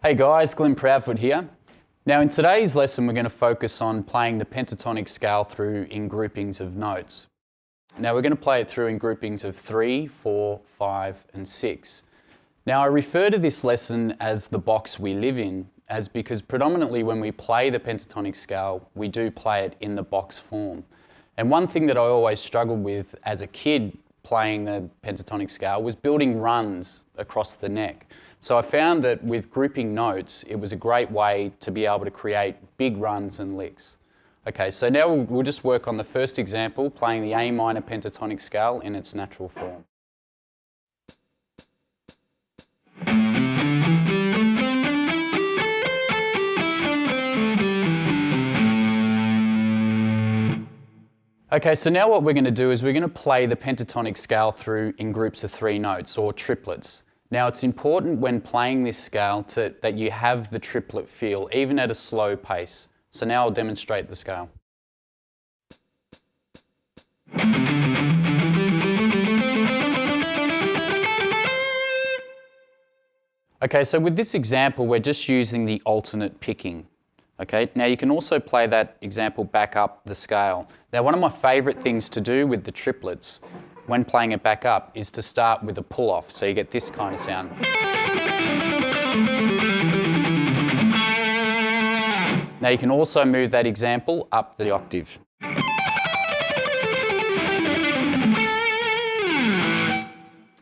Hey guys, Glenn Proudfoot here. Now in today's lesson we're going to focus on playing the pentatonic scale through in groupings of notes. Now we're going to play it through in groupings of 3, 4, 5 and 6. Now I refer to this lesson as the box we live in, as because predominantly when we play the pentatonic scale we do play it in the box form. And one thing that I always struggled with as a kid playing the pentatonic scale was building runs across the neck. So I found that with grouping notes, it was a great way to be able to create big runs and licks. Okay, so now we'll just work on the first example, playing the A minor pentatonic scale in its natural form. Okay, so now what we're going to do is we're going to play the pentatonic scale through in groups of 3 notes, or triplets. Now it's important when playing this scale that you have the triplet feel, even at a slow pace. So now I'll demonstrate the scale. Okay, so with this example we're just using the alternate picking. Okay, now you can also play that example back up the scale. Now one of my favourite things to do with the triplets when playing it back up is to start with a pull-off, so you get this kind of sound. Now you can also move that example up the octave.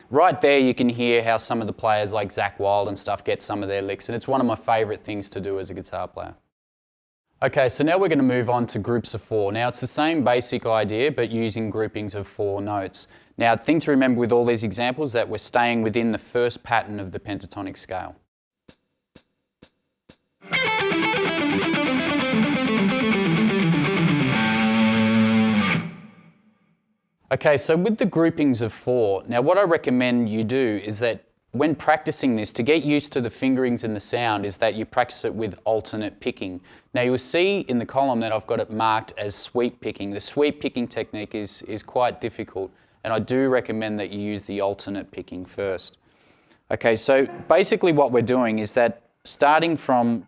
Right there you can hear how some of the players like Zakk Wylde and stuff get some of their licks, and it's one of my favourite things to do as a guitar player. Okay, so now we're going to move on to groups of 4. Now it's the same basic idea but using groupings of 4 notes. Now the thing to remember with all these examples is that we're staying within the first pattern of the pentatonic scale. Okay, so with the groupings of 4, now what I recommend you do is that when practicing this, to get used to the fingerings and the sound, is that you practice it with alternate picking. Now you'll see in the column that I've got it marked as sweep picking. The sweep picking technique is quite difficult, and I do recommend that you use the alternate picking first. Okay, so basically what we're doing is that starting from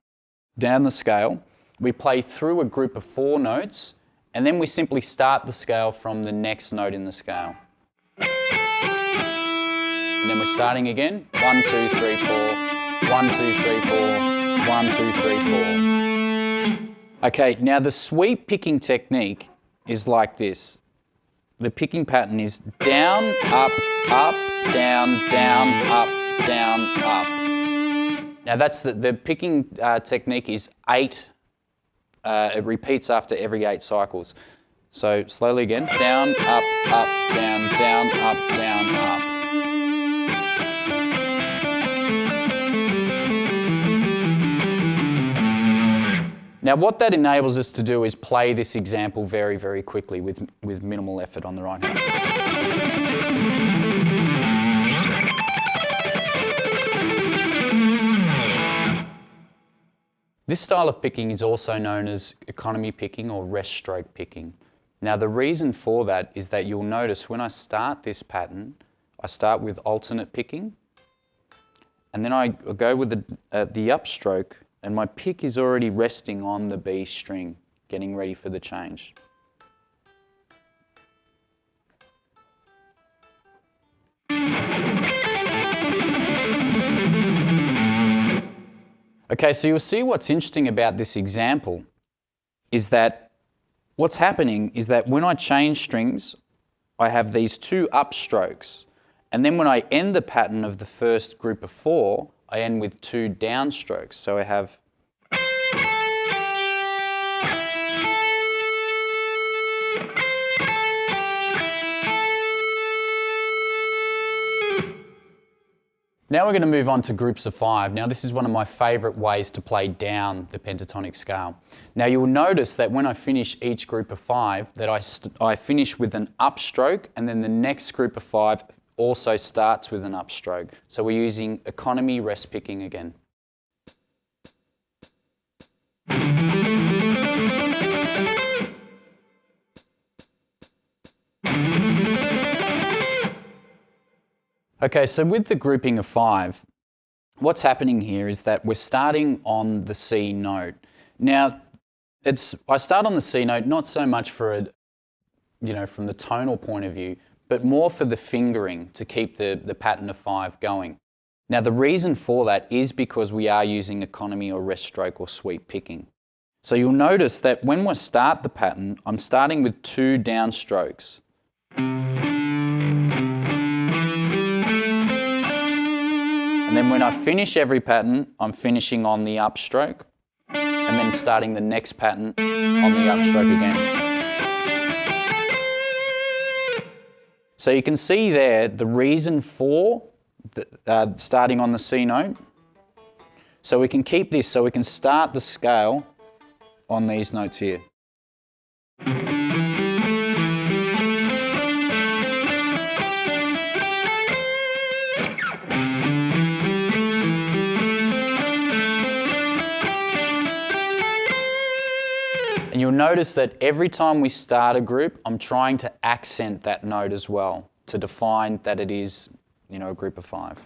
down the scale, we play through a group of 4 notes, and then we simply start the scale from the next note in the scale. And then we're starting again. 1, 2, 3, 4. 1, 2, 3, 4. 1, 2, 3, 4. Okay, now the sweep picking technique is like this. The picking pattern is down, up, up, down, down, up, down, up. Now that's the picking technique is 8. It repeats after every 8 cycles. So slowly again. Down, up, down, up, down, up. Now what that enables us to do is play this example very, very quickly with minimal effort on the right hand. This style of picking is also known as economy picking or rest stroke picking. Now the reason for that is that you'll notice when I start this pattern, I start with alternate picking, and then I go with the upstroke, and my pick is already resting on the B string, getting ready for the change. Okay, so you'll see what's interesting about this example is that what's happening is that when I change strings, I have these 2 upstrokes, and then when I end the pattern of the first group of 4, I end with 2 downstrokes. So I have Now we're going to move on to groups of 5. Now this is one of my favourite ways to play down the pentatonic scale. Now you will notice that when I finish each group of 5 that I finish with an upstroke, and then the next group of 5 also starts with an upstroke. So we're using economy rest picking again. Okay, so with the grouping of 5, what's happening here is that we're starting on the C note. Now, I start on the C note not so much for from the tonal point of view, but more for the fingering to keep the pattern of 5 going. Now, the reason for that is because we are using economy or rest stroke or sweep picking. So you'll notice that when we start the pattern, I'm starting with 2 downstrokes. And then when I finish every pattern, I'm finishing on the upstroke and then starting the next pattern on the upstroke again. So you can see there the reason for starting on the C note. So we can keep this, so we can start the scale on these notes here. And you'll notice that every time we start a group, I'm trying to accent that note as well to define that it is, a group of 5.